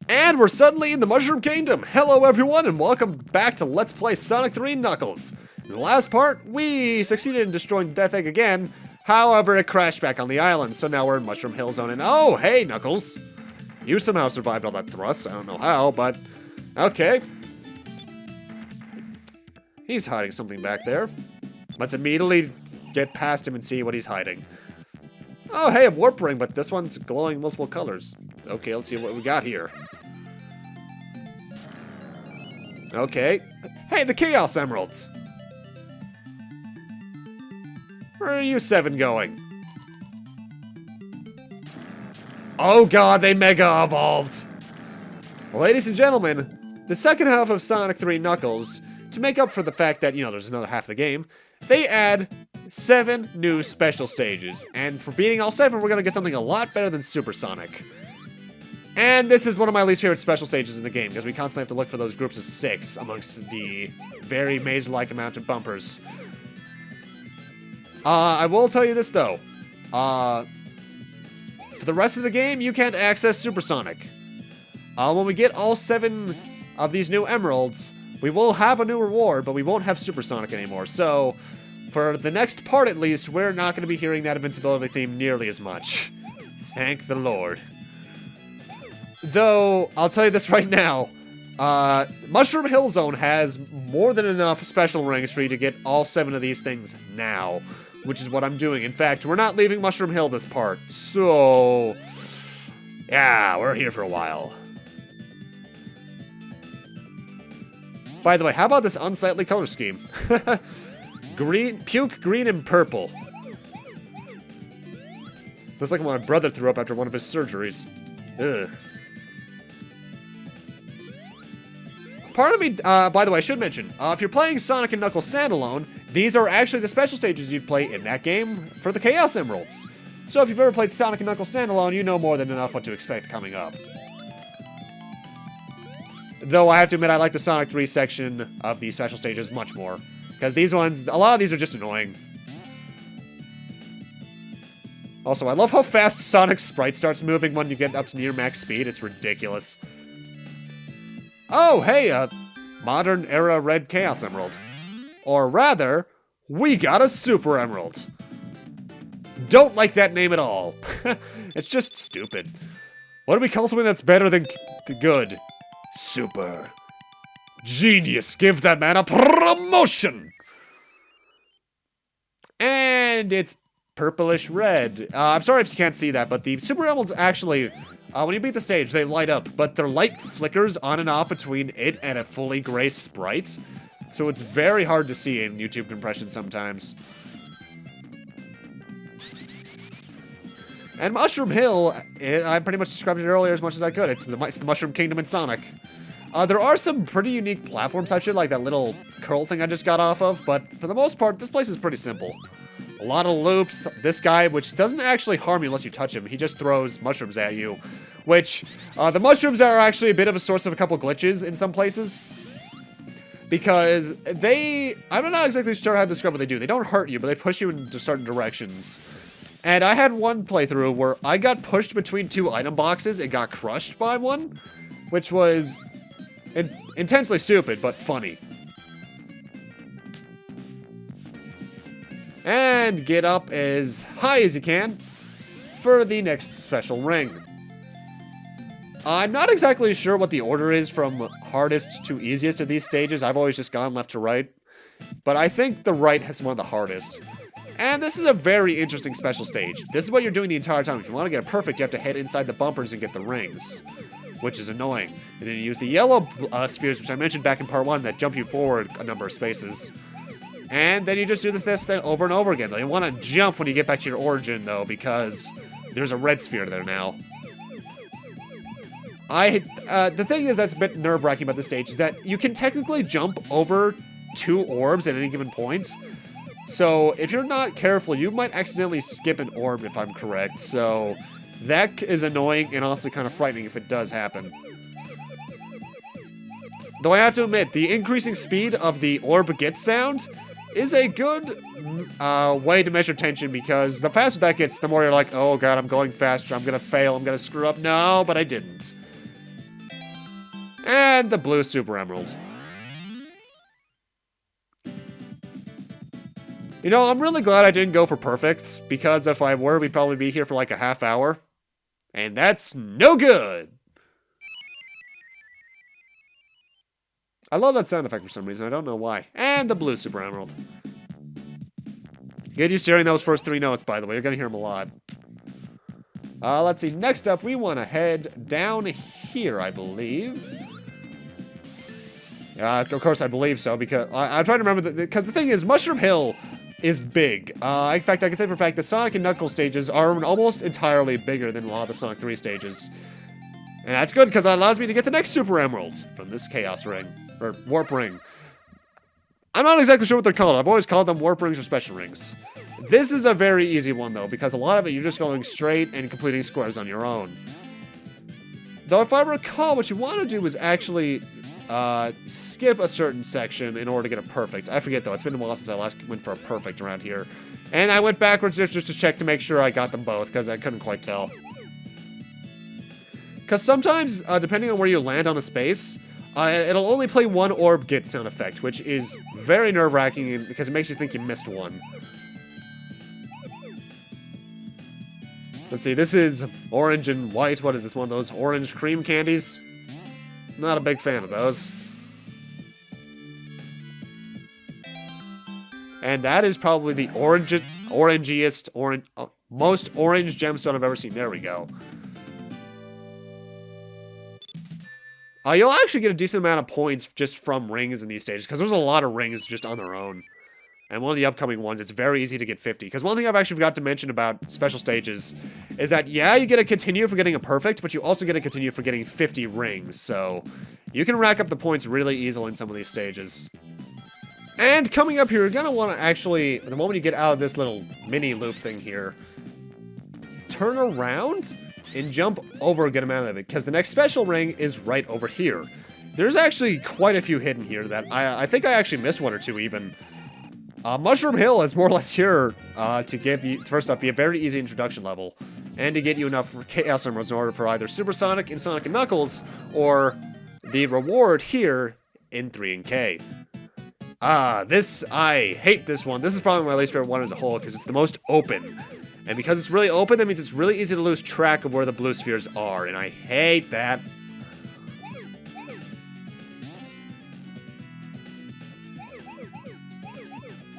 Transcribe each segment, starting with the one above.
And we're suddenly in the Mushroom Kingdom. Hello everyone and welcome back to Let's Play Sonic 3 Knuckles. In the last part, we succeeded in destroying Death Egg again. However, it crashed back on the island, so now we're in Mushroom Hill Zone and oh, hey Knuckles. You somehow survived all that thrust. I don't know how, but okay. He's hiding something back there. Let's immediately get past him and see what he's hiding. Oh, hey, a warp ring, but this one's glowing multiple colors. Okay, let's see what we got here. Okay. Hey, the Chaos Emeralds! Where are you 7 going? Oh god, they Mega Evolved! Well, ladies and gentlemen, the second half of Sonic 3 Knuckles, to make up for the fact that, you know, there's another half of the game, they add 7 new special stages. And for beating all 7, we're gonna get something a lot better than Super Sonic. And this is one of my least favorite special stages in the game, because we constantly have to look for those groups of 6 amongst the very maze-like amount of bumpers. I will tell you this, though. For the rest of the game, you can't access Super Sonic. When we get all 7 of these new emeralds, we will have a new reward, but we won't have Super Sonic anymore. So, for the next part at least, we're not going to be hearing that invincibility theme nearly as much. Thank the Lord. Though, I'll tell you this right now, Mushroom Hill Zone has more than enough special rings for you to get all 7 of these things now, which is what I'm doing. In fact, we're not leaving Mushroom Hill this part, so yeah, we're here for a while. By the way, how about this unsightly color scheme? Green, puke, green, and purple. Looks like what my brother threw up after one of his surgeries. Ugh. Part of me, by the way, I should mention, if you're playing Sonic and Knuckles standalone, these are actually the special stages you'd play in that game for the Chaos Emeralds. So if you've ever played Sonic and Knuckles standalone, you know more than enough what to expect coming up. Though I have to admit, I like the Sonic 3 section of the special stages much more. Because these ones, a lot of these are just annoying. Also, I love how fast Sonic's sprite starts moving when you get up to near max speed. It's ridiculous. Oh, hey, a modern era red Chaos Emerald. Or rather, we got a Super Emerald. Don't like that name at all. It's just stupid. What do we call something that's better than good? Super. Genius, give that man a promotion! And it's purplish red. I'm sorry if you can't see that, but the Super Emeralds actually, when you beat the stage, they light up, but their light flickers on and off between it and a fully gray sprite. So it's very hard to see in YouTube compression sometimes. And Mushroom Hill, I pretty much described it earlier as much as I could. It's the Mushroom Kingdom in Sonic. There are some pretty unique platforms, I should, like that little curl thing I just got off of, but for the most part, this place is pretty simple. A lot of loops. This guy, which doesn't actually harm you unless you touch him, he just throws mushrooms at you, which, the mushrooms are actually a bit of a source of a couple glitches in some places, because I'm not exactly sure how to describe what they do. They don't hurt you, but they push you into certain directions. And I had one playthrough where I got pushed between 2 item boxes and got crushed by one, which was intensely stupid, but funny. And get up as high as you can for the next special ring. I'm not exactly sure what the order is from hardest to easiest of these stages. I've always just gone left to right. But I think the right has one of the hardest. And this is a very interesting special stage. This is what you're doing the entire time. If you want to get it perfect, you have to head inside the bumpers and get the rings, which is annoying. And then you use the yellow spheres, which I mentioned back in part 1, that jump you forward a number of spaces. And then you just do this thing over and over again. You want to jump when you get back to your origin, though, because there's a red sphere there now. The thing is that's a bit nerve-wracking about this stage is that you can technically jump over 2 orbs at any given point. So if you're not careful, you might accidentally skip an orb, if I'm correct. So that is annoying and also kind of frightening if it does happen. Though I have to admit, the increasing speed of the orb get sound is a good way to measure tension, because the faster that gets, the more you're like, oh god, I'm going faster, I'm gonna fail, I'm gonna screw up. No, but I didn't. And the blue Super Emerald. You know, I'm really glad I didn't go for perfects, because if I were, we'd probably be here for like a half hour. And that's no good! I love that sound effect for some reason, I don't know why. And the blue Super Emerald. Get used to hearing those first 3 notes, by the way, you're gonna hear them a lot. Let's see, next up, we want to head down here, I believe. Of course, I believe so, because I'm trying to remember, because the thing is, Mushroom Hill is big. In fact, I can say for a fact the Sonic and Knuckles stages are almost entirely bigger than a lot of the Sonic 3 stages. And that's good, because it allows me to get the next Super Emerald from this Chaos Ring, or Warp Ring. I'm not exactly sure what they're called. I've always called them Warp Rings or Special Rings. This is a very easy one, though, because a lot of it, you're just going straight and completing squares on your own. Though, if I recall, what you want to do is actually skip a certain section in order to get a perfect. I forget, though. It's been a while since I last went for a perfect around here. And I went backwards just to check to make sure I got them both, because I couldn't quite tell. Because sometimes, depending on where you land on a space, it'll only play one orb get sound effect, which is very nerve-wracking because it makes you think you missed one. Let's see, this is orange and white. What is this, one of those orange cream candies? Not a big fan of those. And that is probably the most orange gemstone I've ever seen. There we go. You'll actually get a decent amount of points just from rings in these stages, because there's a lot of rings just on their own. And one of the upcoming ones, it's very easy to get 50. Because one thing I've actually forgot to mention about special stages is that, yeah, you get a continue for getting a perfect, but you also get a continue for getting 50 rings. So you can rack up the points really easily in some of these stages. And coming up here, you're going to want to actually, the moment you get out of this little mini loop thing here, turn around and jump over a good amount of it, because the next special ring is right over here. There's actually quite a few hidden here that I think I actually missed one or two even. Mushroom Hill is more or less here to give you, first off, be a very easy introduction level, and to get you enough Chaos Emeralds in order for either Super Sonic and Sonic and Knuckles, or the reward here in 3 and K. I hate this one. This is probably my least favorite one as a whole, because it's the most open. And because it's really open, that means it's really easy to lose track of where the blue spheres are, and I hate that.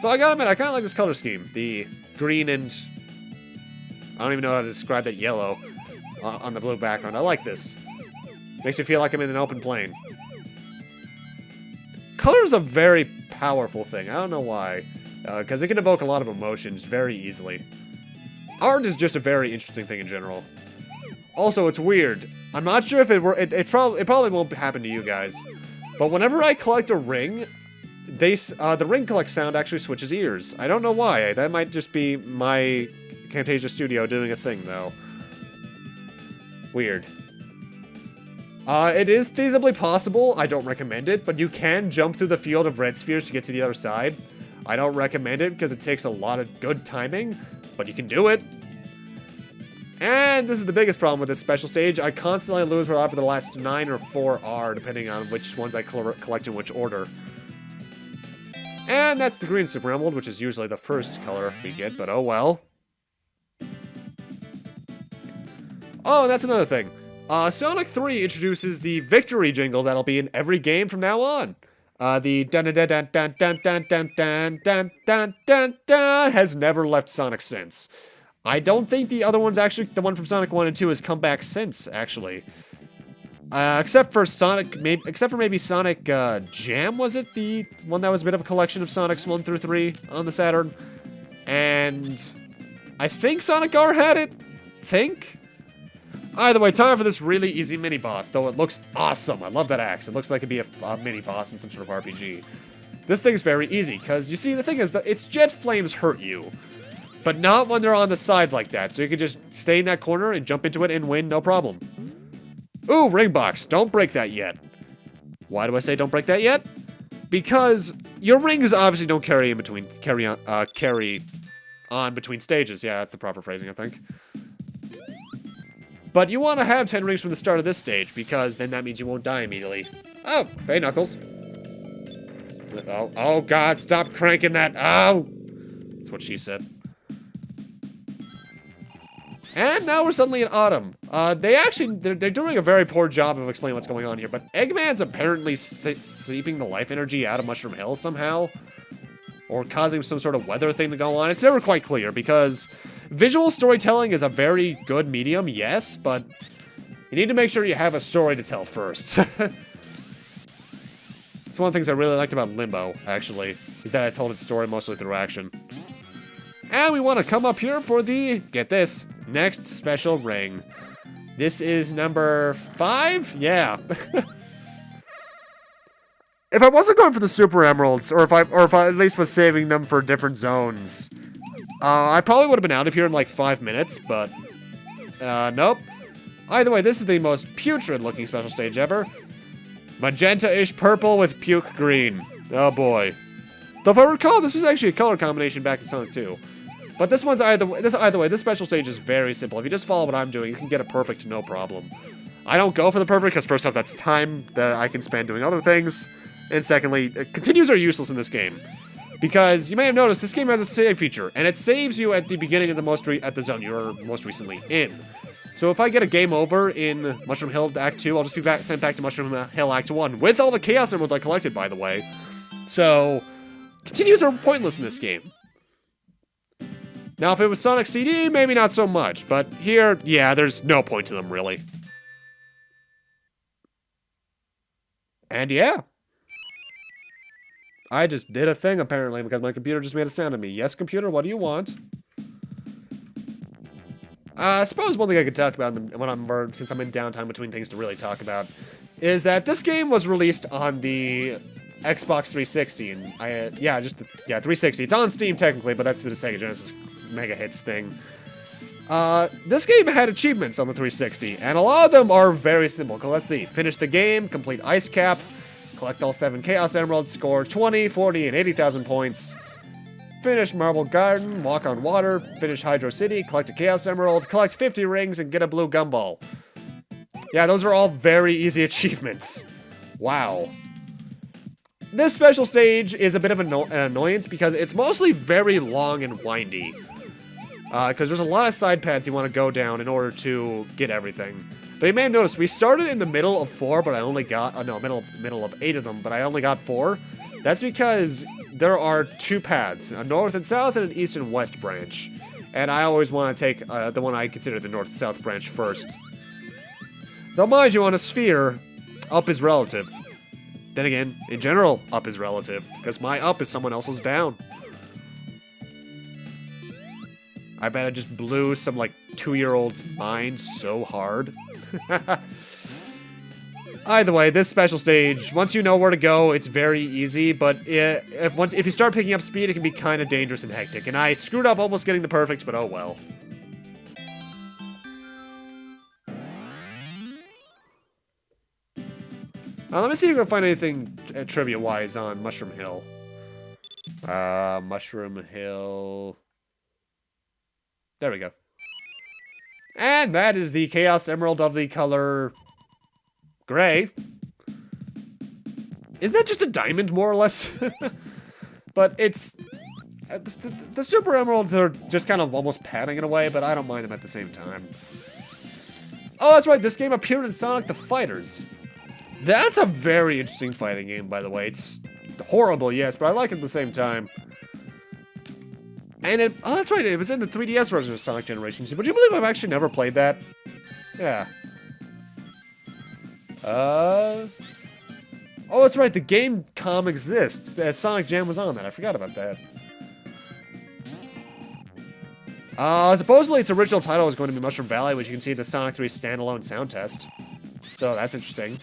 So I gotta admit, I kinda like this color scheme. The green and... I don't even know how to describe that yellow on the blue background. I like this. Makes me feel like I'm in an open plane. Color is a very powerful thing. I don't know why. Because it can evoke a lot of emotions very easily. Art is just a very interesting thing in general. Also, it's weird. I'm not sure if it probably won't happen to you guys. But whenever I collect a ring... the ring collect sound actually switches ears. I don't know why. That might just be my Camtasia Studio doing a thing, though. Weird. It is feasibly possible. I don't recommend it, but you can jump through the field of red spheres to get to the other side. I don't recommend it because it takes a lot of good timing, but you can do it. And this is the biggest problem with this special stage. I constantly lose wherever the last 9 or 4 are, depending on which ones I collect in which order. And that's the green Super Emerald, which is usually the first color we get, but oh well. Oh, and that's another thing. Sonic 3 introduces the victory jingle that'll be in every game from now on. The dun dun dun dun dun dun dun dun dun dun dun dun has never left Sonic since. I don't think the other one's actually, the one from Sonic 1 and 2 has come back since, actually. Except for maybe Sonic Jam, was it? The one that was a bit of a collection of Sonics 1 through 3 on the Saturn. And I think Sonic R had it. Either way, time for this really easy mini-boss, though it looks awesome. I love that axe. It looks like it'd be a mini-boss in some sort of RPG. This thing's very easy, because you see, the thing is that its jet flames hurt you. But not when they're on the side like that, so you can just stay in that corner and jump into it and win, no problem. Ooh, ring box. Don't break that yet. Why do I say don't break that yet? Because your rings obviously don't carry on between stages. Yeah, that's the proper phrasing, I think. But you want to have 10 rings from the start of this stage, because then that means you won't die immediately. Oh, hey, Knuckles. Oh, God, stop cranking that. Oh! That's what she said. And now we're suddenly in autumn. They're doing a very poor job of explaining what's going on here, but Eggman's apparently seeping the life energy out of Mushroom Hill somehow, or causing some sort of weather thing to go on. It's never quite clear, because visual storytelling is a very good medium, yes, but you need to make sure you have a story to tell first. It's one of the things I really liked about Limbo, actually, is that it told its story mostly through action. And we want to come up here for the, get this, next special ring. This is number 5? Yeah. If I wasn't going for the Super Emeralds, or if I at least was saving them for different zones, I probably would have been out of here in like 5 minutes, but nope. Either way, this is the most putrid-looking special stage ever. Magenta-ish purple with puke green. Oh boy. Though if I recall, this was actually a color combination back in Sonic 2. But this one's either way, this special stage is very simple. If you just follow what I'm doing, you can get a perfect no problem. I don't go for the perfect because first off, that's time that I can spend doing other things. And secondly, continues are useless in this game. Because you may have noticed, this game has a save feature, and it saves you at the beginning of the zone you're most recently in. So if I get a game over in Mushroom Hill Act 2, I'll just be sent back to Mushroom Hill Act 1, with all the Chaos Emeralds I collected, by the way. So, continues are pointless in this game. Now, if it was Sonic CD, maybe not so much, but here, yeah, there's no point to them, really. And yeah. I just did a thing, apparently, because my computer just made a sound at me. Yes, computer, what do you want? I suppose one thing I could talk about since I'm in downtime between things to really talk about is that this game was released on the Xbox 360, and 360. It's on Steam technically, but that's through the Sega Genesis Mega Hits thing. This game had achievements on the 360, and a lot of them are very simple. Let's see. Finish the game, complete Ice Cap, collect all 7 Chaos Emeralds, score 20, 40, and 80,000 points. Finish Marble Garden, walk on water, finish Hydro City, collect a Chaos Emerald, collect 50 rings, and get a blue gumball. Yeah, those are all very easy achievements. Wow. This special stage is a bit of an annoyance because it's mostly very long and windy. Because there's a lot of side paths you want to go down in order to get everything. But you may have noticed, we started in the middle of 4, but I only got, middle of 8 of them, but I only got 4. That's because there are 2 paths, a north and south and an east and west branch. And I always want to take the one I consider the north-south branch first. Though mind you, on a sphere, up is relative. Then again, in general, up is relative, because my up is someone else's down. I bet I just blew some, 2-year-old's mind so hard. Either way, this special stage, once you know where to go, it's very easy, but if you start picking up speed, it can be kind of dangerous and hectic, and I screwed up almost getting the perfect, but oh well. Let me see if I can find anything trivia-wise on Mushroom Hill. Mushroom Hill... There we go. And that is the Chaos Emerald of the color... gray. Isn't that just a diamond, more or less? But it's... The Super Emeralds are just kind of almost padding it away, but I don't mind them at the same time. Oh, that's right, this game appeared in Sonic the Fighters. That's a very interesting fighting game, by the way. It's horrible, yes, but I like it at the same time. And oh, that's right, it was in the 3DS version of Sonic Generations. Would you believe I've actually never played that? Yeah. Oh, that's right, the game com exists. Sonic Jam was on that, I forgot about that. Supposedly its original title was going to be Mushroom Valley, which you can see in the Sonic 3 standalone sound test. So that's interesting.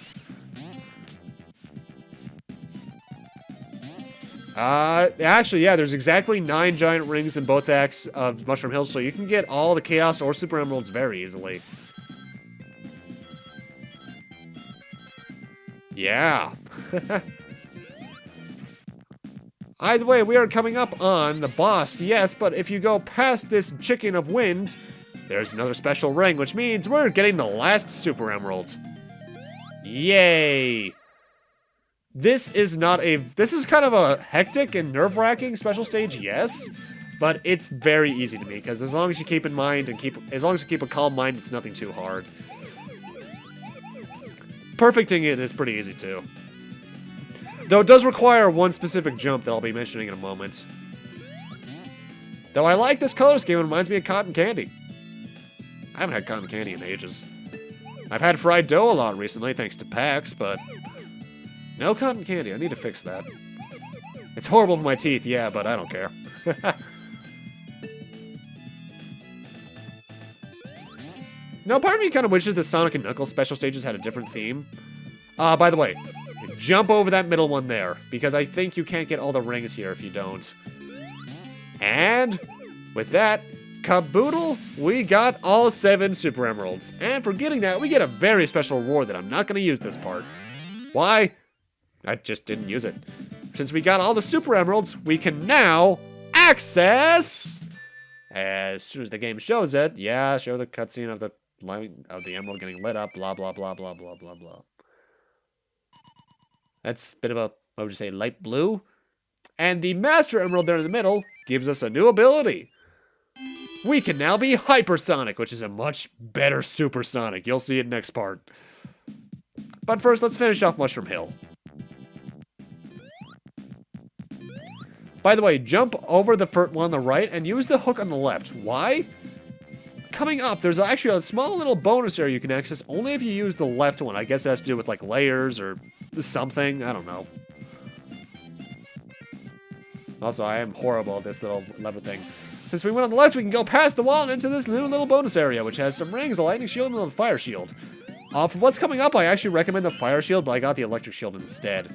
Actually, yeah, there's exactly 9 giant rings in both acts of Mushroom Hill, so you can get all the Chaos or Super Emeralds very easily. Yeah. Either way, we are coming up on the boss, yes, but if you go past this chicken of wind, There's another special ring, which means we're getting the last Super Emerald. Yay! This is kind of a hectic and nerve-wracking special stage, yes, but it's very easy to me, because as long as you keep in mind as long as you keep a calm mind, it's nothing too hard. Perfecting it is pretty easy too. Though it does require one specific jump that I'll be mentioning in a moment. Though I like this color scheme, it reminds me of cotton candy. I haven't had cotton candy in ages. I've had fried dough a lot recently, thanks to PAX, but no cotton candy. I need to fix that. It's horrible for my teeth, yeah, but I don't care. Now, part of me kind of wishes the Sonic and Knuckles special stages had a different theme. By the way, jump over that middle one there, because I think you can't get all the rings here if you don't. And with that, caboodle, we got all 7 Super Emeralds. And for getting that, we get a very special reward that I'm not going to use this part. Why? I just didn't use it. Since we got all the Super Emeralds, we can now access, as soon as the game shows it, yeah, show the cutscene of the emerald getting lit up, blah, blah, blah, blah, blah, blah, blah. That's a bit of a, what would you say, light blue? And the Master Emerald there in the middle gives us a new ability. We can now be Hypersonic, which is a much better Supersonic. You'll see it next part. But first, let's finish off Mushroom Hill. By the way, jump over the first one on the right and use the hook on the left. Why? Coming up, there's actually a small little bonus area you can access only if you use the left one. I guess it has to do with like layers or something. I don't know. Also, I am horrible at this little lever thing. Since we went on the left, we can go past the wall and into this new little bonus area, which has some rings, a lightning shield, and a fire shield. For what's coming up, I actually recommend the fire shield, but I got the electric shield instead.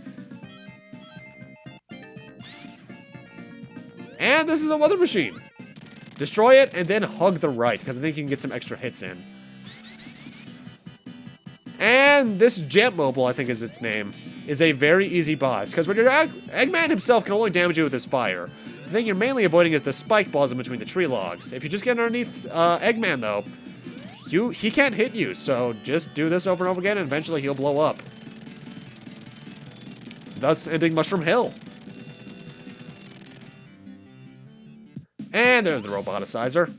And this is a weather machine. Destroy it and then hug the right, because I think you can get some extra hits in. And this Jet Mobile, I think is its name, is a very easy boss, because when Eggman himself can only damage you with his fire. The thing you're mainly avoiding is the spike balls in between the tree logs. If you just get underneath Eggman, though, he can't hit you, so just do this over and over again, and eventually he'll blow up. Thus ending Mushroom Hill. And there's the roboticizer.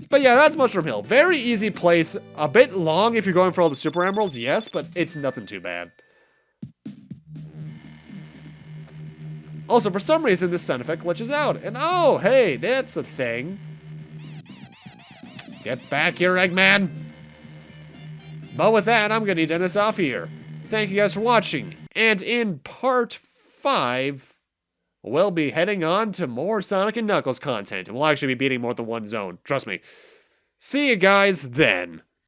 But yeah, that's Mushroom Hill. Very easy place. A bit long if you're going for all the Super Emeralds, yes, but it's nothing too bad. Also, for some reason, this sound effect glitches out. And oh, hey, that's a thing. Get back here, Eggman. But with that, I'm going to end this off here. Thank you guys for watching. And in part 5... we'll be heading on to more Sonic and Knuckles content, and we'll actually be beating more than one zone. Trust me. See you guys then.